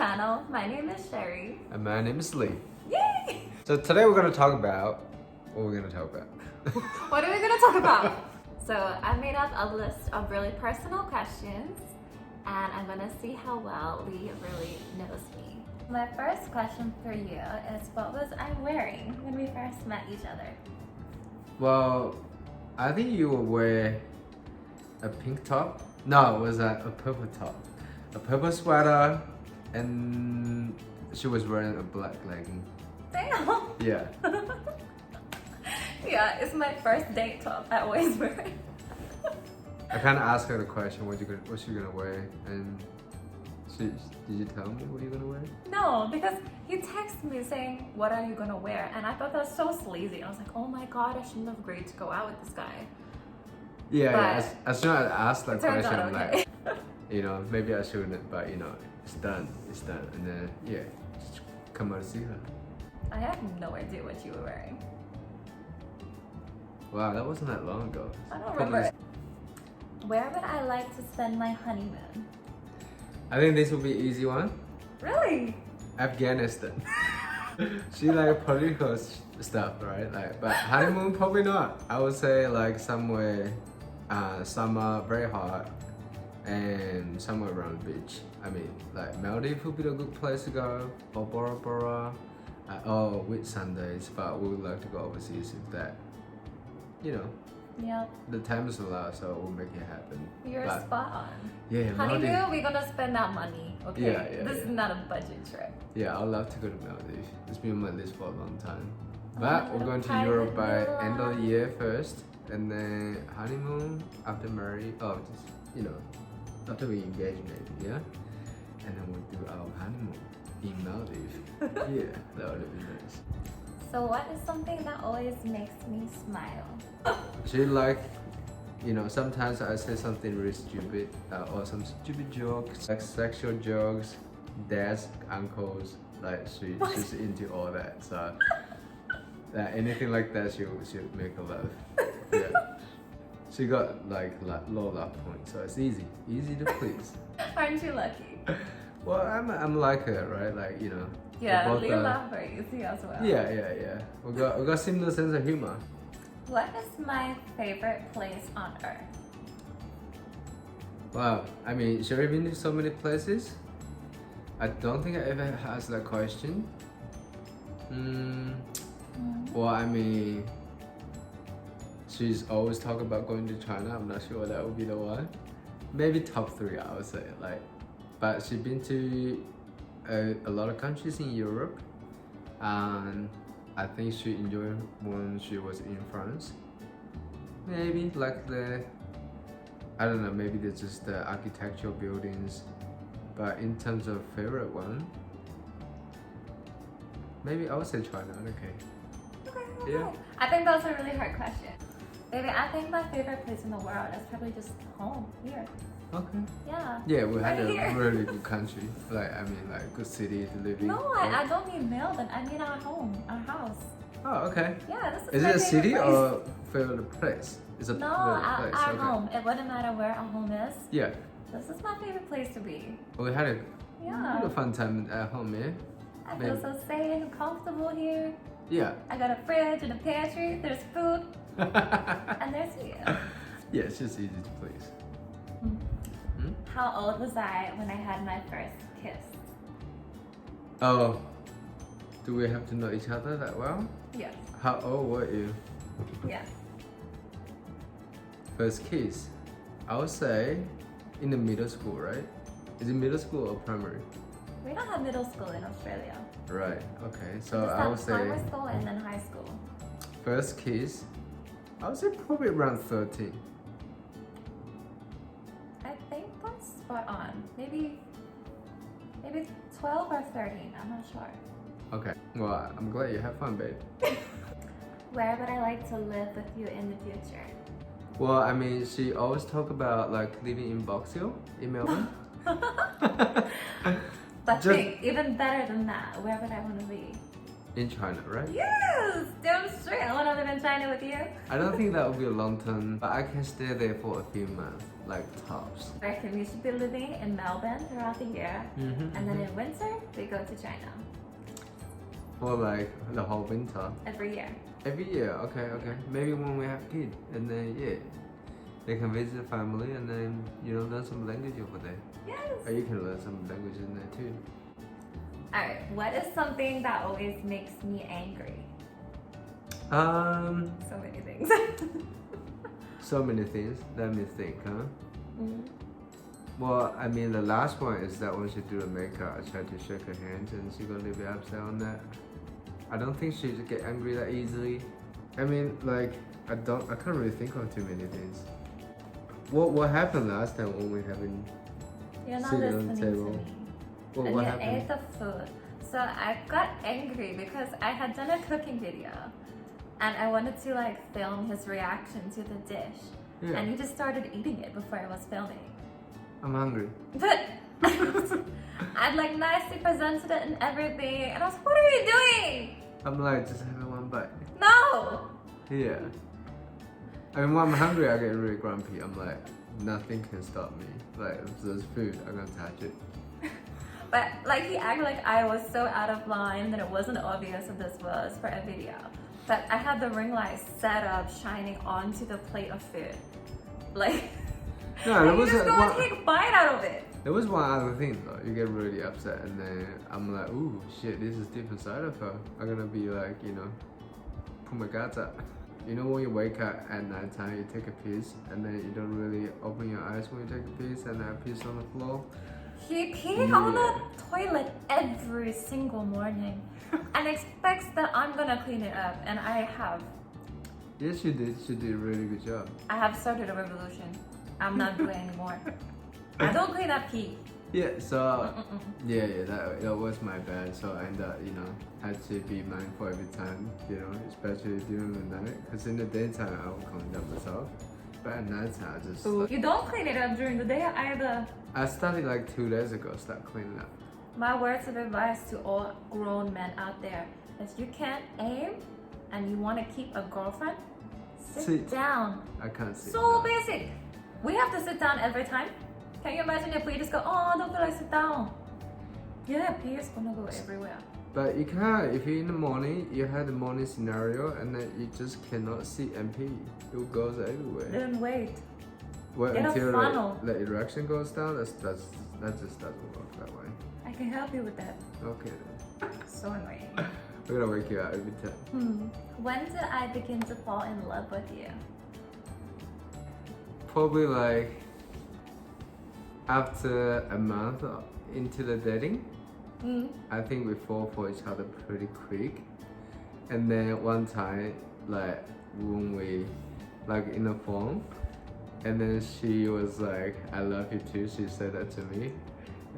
channel. My name is Sherry. And my name is Lee. Yay! So today we're gonna talk about what we're gonna talk about. What are we gonna talk about? So I made up a list of really personal questions and I'm gonna see how well Lee really knows me. My first question for you is what was I wearing when we first met each other? Well, I think you will wear a pink top. No, it was a purple top. A purple sweater, and she was wearing a black legging. Damn! Yeah. Yeah, it's my first date top I always wear it. I kind of asked her the question, what you gonna wear, and did you tell me what you're gonna wear? No, because he texted me saying, what are you gonna wear? And I thought that was so sleazy. I was like, oh my god, I shouldn't have agreed to go out with this guy. Yeah. As soon as I asked that It turns question, out I'm okay. like, maybe I shouldn't, but it's done. It's done. And then, yeah, just come out to see her. I have no idea what you were wearing. Wow, that wasn't that long ago. I don't remember. Where would I like to spend my honeymoon? I think this will be an easy one. Really? Afghanistan. She like political stuff, right? But honeymoon probably not. I would say like somewhere, summer, very hot, and somewhere around the beach. I mean, like Maldives would be a good place to go, or Bora Bora. With Sundays, but we would like to go overseas if that, Yep. the time is allowed, so we'll make it happen. You're But, spot on. Yeah, Honeymoon, Maldives. we're gonna spend that money, okay? Yeah, This is not a budget trip. Yeah, I'd love to go to Maldives. It's been on my list for a long time. Oh, But we're going to private Europe by villa. end of the year first, and then honeymoon after marriage. After we engage maybe, yeah. And then we'll do our honeymoon in Maldives. Yeah, that would be nice. So what is something that always makes me smile? She like, sometimes I say something really stupid, or some stupid jokes, like sexual jokes, dads, uncles, like she's into all that. So anything like that, she'll make her laugh. Yeah. She got like low laugh points, so it's easy to please. Aren't you lucky? Well, I'm like her, right? Like Yeah, both, Lee laugh very easy as well. Yeah. We got similar sense of humor. What is my favorite place on earth? Wow, I mean, Sherry been to so many places. I don't think I ever asked that question. Well, I mean, she's always talk about going to China. I'm not sure that would be the one. Maybe top 3, I would say. But she's been to a lot of countries in Europe, and I think she enjoyed when she was in France. Maybe like I don't know, maybe there's just the architectural buildings. But in terms of favorite one, maybe I would say China. Okay. Yeah. I think that's a really hard question. Baby, I think my favorite place in the world is probably just home, here. Okay. Yeah. Yeah, we had Right a here. really good country. Like good city to live in. No, I don't mean Melbourne. I mean our home, our house. Oh, okay. Yeah, this is Is my it a favorite city place. or favorite place? It's a No, favorite place. our Okay. home. It wouldn't matter where our home is. Yeah. This is my favorite place to be. We had a Yeah. fun time at home, yeah. I feel so safe and comfortable here. Yeah. I got a fridge and a pantry. There's food. And there's you. Yeah, it's just easy to please. How old was I when I had my first kiss? Oh, do we have to know each other that well? Yes. How old were you? Yes. First kiss? I would say in the middle school, right? Is it middle school or primary? We don't have middle school in Australia. Right, okay. We So just I have would say primary school and then high school. first kiss, I would say probably around 13. I think that's spot on. Maybe 12 or 13. I'm not sure. Okay, well, I'm glad you have fun, babe. Where would I like to live with you in the future? Well, I mean, she always talk about like living in Box Hill in Melbourne. But think, even better than that, where would I want to be? In China, right? Yes, damn straight. I want to live in China with you. I don't think that would be a long term, but I can stay there for a few months, like tops. I reckon we should be living in Melbourne throughout the year, and then in winter we go to China For like the whole winter. every year. Every year, okay. Maybe when we have kids, and then they can visit family, and then learn some language over there. Yes. Or you can learn some language in there too. Alright, what is something that always makes me angry? So many things. So many things. Let me think, huh? Mm. Well, I mean, the last one is that when she do the makeup, I tried to shake her hand, and she got a little bit upset on that. I don't think she get angry that easily. I mean, like, I can't really think of too many things. What happened last time when we having You're not sitting on the listening to table? me. What And you happened? ate the food. So I got angry because I had done a cooking video and I wanted to like film his reaction to the dish. Yeah. And he just started eating it before I was filming. I'm hungry. But I'd like nicely presented it and everything. And I was like, what are you doing? I'm like, just having one bite. No! Yeah. I mean, when I'm hungry, I get really grumpy. I'm like, nothing can stop me. Like, if there's food, I'm gonna touch it. But like he acted like I was so out of line that it wasn't obvious that this was for a video. But I had the ring light set up shining onto the plate of food. Like, No, and there you was just go and one. take a bite out of it. There was one other thing though. You get really upset, and then I'm like, ooh, shit, this is different side of her. I'm gonna be like, put my guts up. You know when you wake up at night time, you take a piss, and then you don't really open your eyes when you take a piss, and that piss on the floor. He peed on the toilet every single morning and expects that I'm gonna clean it up, and I have. Yes, she did. She did a really good job. I have started a revolution. I'm not doing it anymore. I don't clean up pee. Yeah. So that was my bad. So I ended up, had to be mindful every time, especially during the night. Because in the daytime, I will clean up myself. But at night time, I just. You don't clean it up during the day either. I started like 2 days ago, start cleaning up. My words of advice to all grown men out there is you can't aim and you want to keep a girlfriend, sit down. I can't sit So down. basic. We have to sit down every time. Can you imagine if we just go, oh, I don't feel like sit down? Yeah, pee is gonna go everywhere. But you can't. If you're in the morning, you have the morning scenario, and then you just cannot sit and pee. It goes everywhere. Then wait. Well, Get a until funnel. the erection goes down, that just doesn't work that way. I can help you with that. Okay then. So annoying. We're gonna wake you up every time. When did I begin to fall in love with you? Probably like after a month into the dating. I think we fall for each other pretty quick. And then one time, like when we like in the phone, and then she was like, "I love you too." She said that to me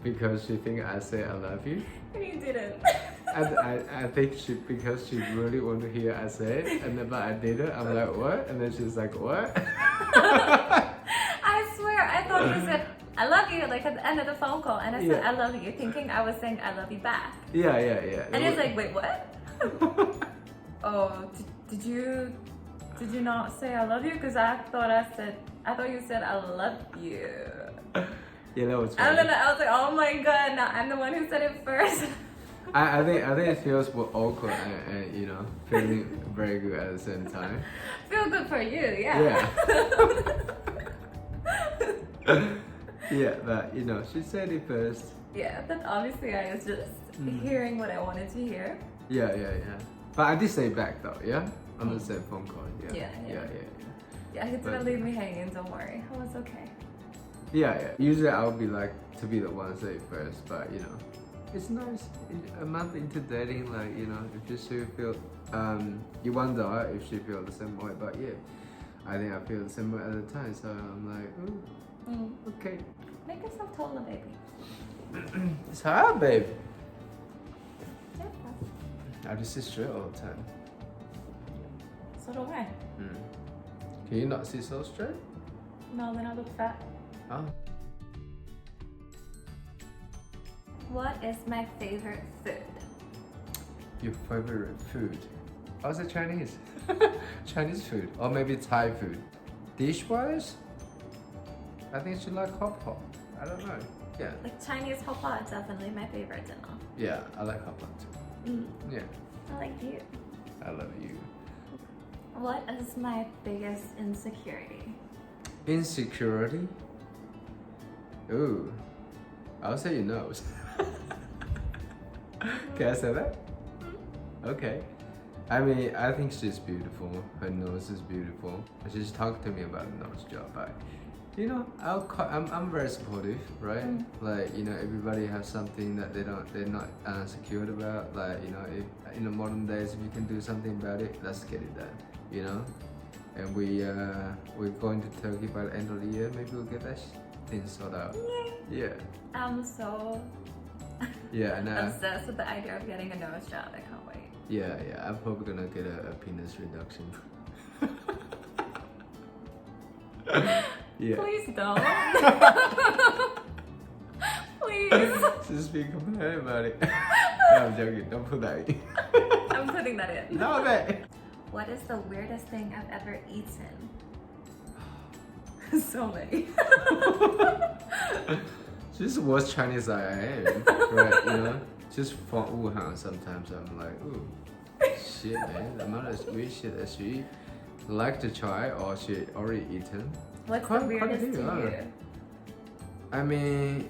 because she think I say I love you. And you didn't. I think because she really want to hear I say it, and then but I didn't. I'm like, what? And then she's like, what? I swear, I thought you said I love you like at the end of the phone call, and I said I love you, thinking I was saying I love you back. Yeah. And he's like, wait, what? Oh, did you not say I love you? Because I thought you said I love you. Yeah, that was I funny. was like, oh my god, now I'm the one who said it first. I think it feels more awkward and feeling very good at the same time. Feel good for you, yeah. Yeah, but she said it first. Yeah, but obviously I was just hearing what I wanted to hear. Yeah. But I did say back though, yeah? On the same phone call, yeah. Yeah, he didn't leave me hanging, don't worry. Oh, it's okay. Yeah. Usually I would be like to be the one to say it first, but it's nice. A month into dating, like if you still feel, you wonder if she feel the same way. But yeah, I think I feel the same way at the time. So I'm like, oh, okay. Make yourself taller, baby. It's hard, babe. Yeah. I just sit straight all the time. So do I. Can you not sit so straight? No, then I look fat. Oh. What is my favorite food? Your favorite food? I say Chinese. Chinese food, or maybe Thai food. Dish-wise, I think she like hot pot. I don't know. Yeah. Like Chinese hot pot is definitely my favorite dinner. Yeah, I like hot pot too. Mm. Yeah. I like you. I love you. What is my biggest insecurity? Insecurity? Ooh. I'll say your nose. Can I say that? Okay. I mean, I think she's beautiful. Her nose is beautiful. And she's talked to me about the nose job. But, you know, I'm very supportive, right? Like, you know, everybody has something that they're not secure about. Like, you know, if in the modern days, if you can do something about it, let's get it done. You know. And we're going to Turkey by the end of the year. Maybe we'll get that thing sorted out. Yay. Yeah. I'm so obsessed with the idea of getting a nose job. I can't wait. Yeah, I'm probably gonna get a penis reduction. Yeah. Please don't. Please. She's being complaining about it. No, I'm joking. Don't put that in. I'm putting that in. No, man. What is the weirdest thing I've ever eaten? So many. She's the worst Chinese I am, right? You know, just from Wuhan. Sometimes I'm like, ooh, shit, man. The amount of weird shit that she like to try or she already eaten. What's Quite the weirdest big, to huh? you? I mean,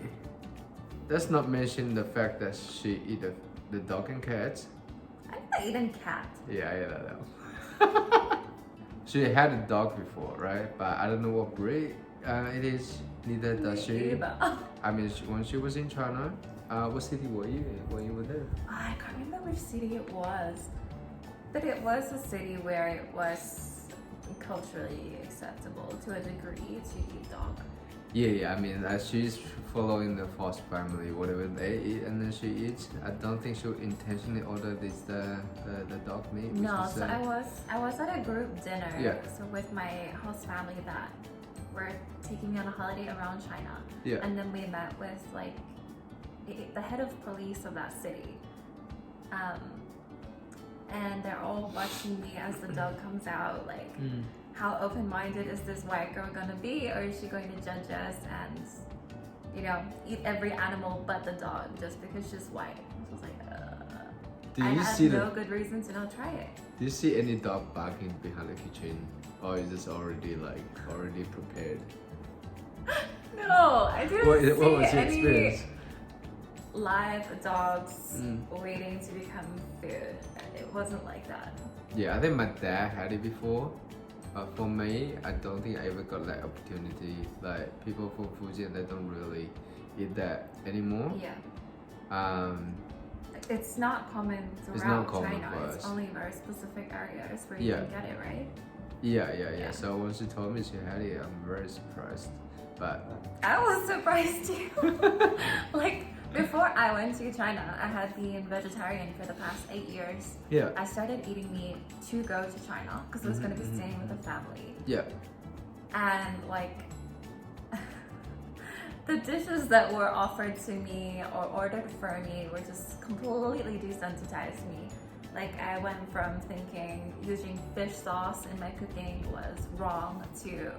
let's not mention the fact that she eat the dog and cats. I've not eaten cat. Yeah, I know. She had a dog before, right? But I don't know what breed it is. Neither does she. I mean, when she was in China, what city were you in when you were there? I can't remember which city it was, but it was a city where it was culturally acceptable to a degree to eat dog. Yeah. I mean, she's following the Foss family, whatever they eat, and then she eats. I don't think she'll intentionally order the dog meat. No, is, so I was at a group dinner. Yeah. So with my host family that were taking me on a holiday around China. Yeah. And then we met with like the head of police of that city. And they're all watching me as the dog comes out, like how open-minded is this white girl gonna be, or is she going to judge us and, you know, eat every animal but the dog just because she's white? So I was like, I had no good reason to not try it. Do you see any dog barking behind the kitchen, or is this already prepared? No, I didn't What see was your any experience? live dogs waiting to become food. It wasn't like that. Yeah, I think my dad had it before. For me, I don't think I ever got that opportunity. Like people from Fujian, they don't really eat that anymore. Yeah. It's not common throughout China. It's only very specific areas where you can get it, right? Yeah. So when she told me she had it, I'm very surprised. But I was surprised too. Like before I went to China, I had been vegetarian for the past 8 years. yeah, I started eating meat to go to China because I was going to be staying with a family. yeah. And like the dishes that were offered to me or ordered for me were just completely desensitized me. Like I went from thinking using fish sauce in my cooking was wrong to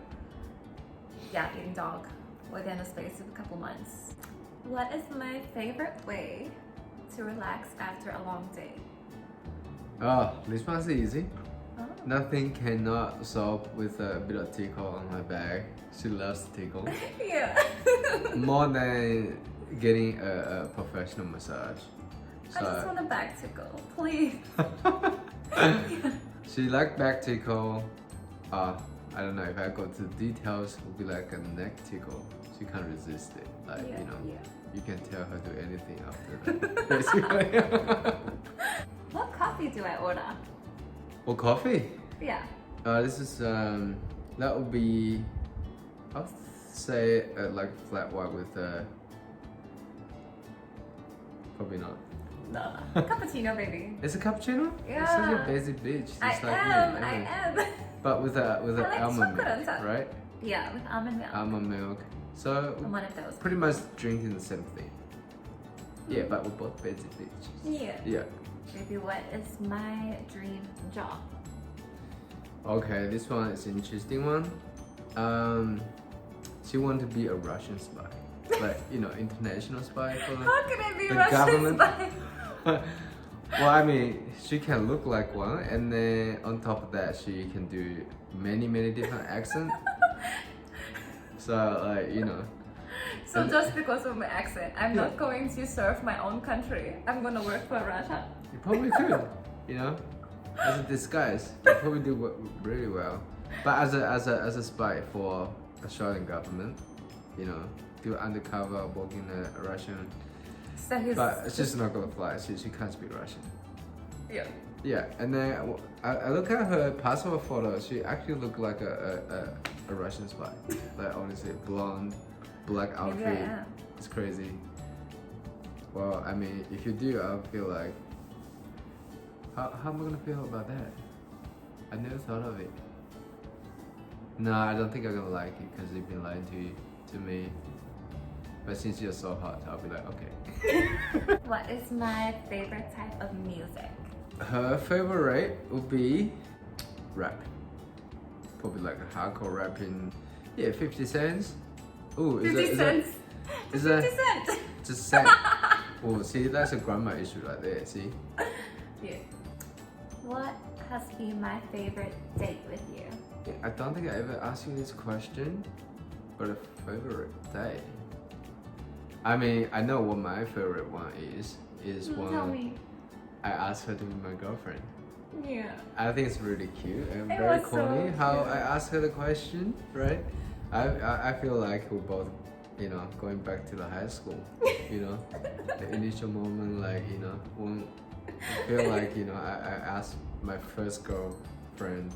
eating dog within a space of a couple months. What is my favorite way to relax after a long day? Oh, this one's easy. Oh. Nothing cannot solve with a bit of tickle on my back. She loves tickle. Yeah. More than getting a professional massage. I just want a back tickle, please. She like back tickle. I don't know if I go to the details, it would be like a neck tickle. She can't resist it. Like you can tell her do anything after that. Basically. What coffee do I order? Or coffee? Yeah. This is that would be, I'll say like flat white with probably not. No. Cappuccino, baby. It's a cappuccino? Yeah. It's such a basic bitch. Just I am. But with I an like almond chocolate on milk, top. right? Yeah, with almond milk. Almond milk. So I'm one of those. pretty much drinking the same thing. Yeah, but we're both basic bitches. Yeah. Yeah. Maybe what is my dream job? Okay, this one is an interesting one. She want to be a Russian spy, like international spy for How can I be the Russian government. spy? Well, I mean, she can look like one, and then on top of that, she can do many different accents. So So just because of my accent, I'm not going to serve my own country. I'm gonna work for Russia. you probably could, as a disguise. You probably do really well. But as a spy for Australian government, do undercover, work in a Russian. So he's But it's just not gonna fly. She can't speak Russian. yeah. Yeah, and then I look at her passport photo. She actually looked like a Russian spy. Like honestly, blonde, black Maybe I outfit. am. It's crazy. Well, I mean, if you do, I feel like how am I gonna feel about that? I never thought of it. No, I don't think I'm gonna like it because you've been lying to me. But since you're so hot, I'll be like, okay. What is my favorite type of music? Her favorite would be rap. Probably like a hardcore rapping. Yeah, 50 cents. Ooh, 50 cents. Is 50 that cents. just cent? Oh, see, that's a grammar issue right there. See. Yeah. What has been my favorite date with you? Yeah, I don't think I ever asked you this question, but a favorite day. I mean, I know what my favorite one is. Tell when me. I asked her to be my girlfriend. Yeah. I think it's really cute and It very was so corny how cute. I asked her the question, right? I feel like we're both, going back to the high school, the initial moment, like, when I feel like, I asked my first girlfriend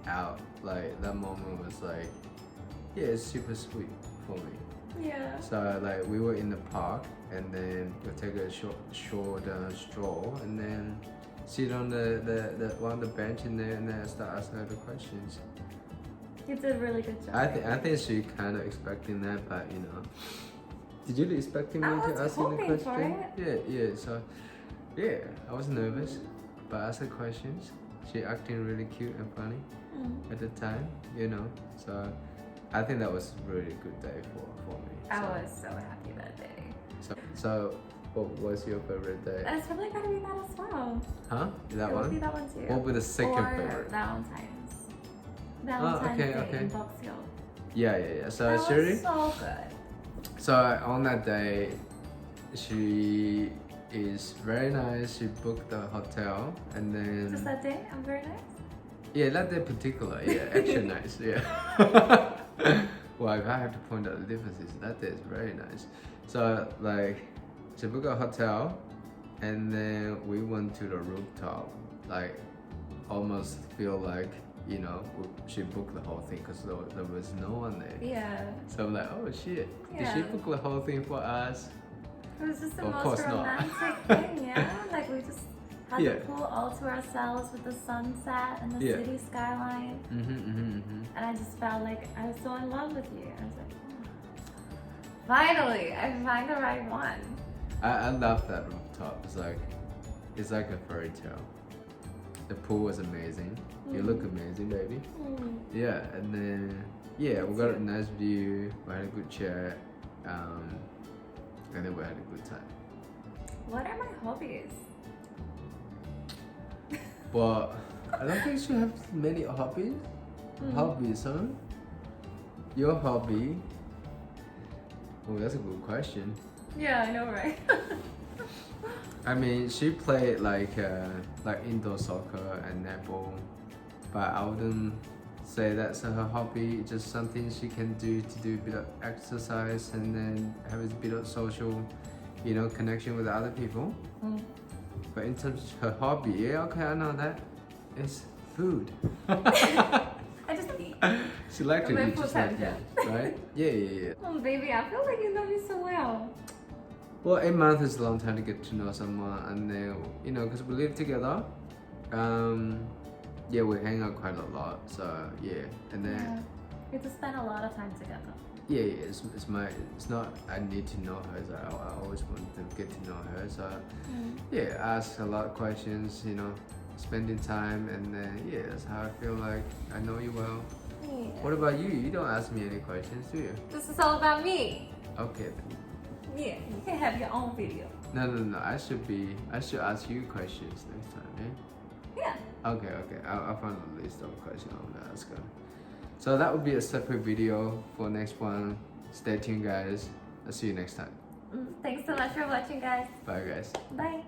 out, like, that moment was like, yeah, it's super sweet for me. Yeah. So like we were in the park and then we take a short stroll and then sit on the one of the bench in there and then start asking her the questions. You did a really good job. I think she kind of expecting that, but did you expecting me I to was ask you the hoping for question? it. Yeah. So yeah, I was nervous, but I asked her questions. She acting really cute and funny at the time, So I think that was a really good day for me. I was so happy that day. So what was your favorite day? It's probably gonna be that as well. Huh? That It would be one? that one too. What would be the second or favorite? Valentine's. okay, Day okay. in Box Hill. Yeah. So That Shuri? was so good. So on that day, she is very nice. She booked the hotel and then Just that day, I'm very nice. yeah, that day particular, yeah, actually nice, yeah. Well, if I have to point out the differences, that day is very nice. So like, she booked a hotel, and then we went to the rooftop. Like, almost feel like she booked the whole thing because there was no one there. Yeah. So I'm like, oh shit, did Yeah. she book the whole thing for us? It was just the Of most course not. romantic thing, yeah? Like we just had Yeah. the pool all to ourselves with the sunset and the Yeah. city skyline. And I just felt like I was so in love with you. I was like, oh. Finally, I find the right one. I love that rooftop. It's like a fairy tale. The pool was amazing. You look amazing, baby. Yeah, and then we got a nice view. We had a good chat, and then we had a good time. What are my hobbies? But I don't think she has many hobbies. Hobbies, huh? Your hobby? Oh, that's a good question. Yeah, I know, right? I mean, she played like indoor soccer and netball, but I wouldn't say that's her hobby. It's just something she can do to do a bit of exercise and then have a bit of social, connection with other people. But in terms of her hobby, yeah, okay, I know that. It's food. I just eat. She likes to My eat just like you, potential. right? Yeah. Oh, baby, I feel like you know me so well. Well, 8 months is a long time to get to know someone, and then because we live together, we hang out quite a lot. So yeah, and then Yeah. We just spend a lot of time together. yeah, it's my, it's not I need to know her, so I always want to get to know her, so yeah, ask a lot of questions, you know, spending time, and then yeah, that's how I feel like I know you well. Yeah. What about you? You don't ask me any questions, do you? This is all about me. Okay then. Yeah, you can have your own video. No, I should ask you questions next time, eh? Yeah. Okay, I'll find a list of questions I want to ask her. So that would be a separate video for next one. Stay tuned, guys. I'll see you next time. Thanks so much for watching, guys. Bye, guys. Bye.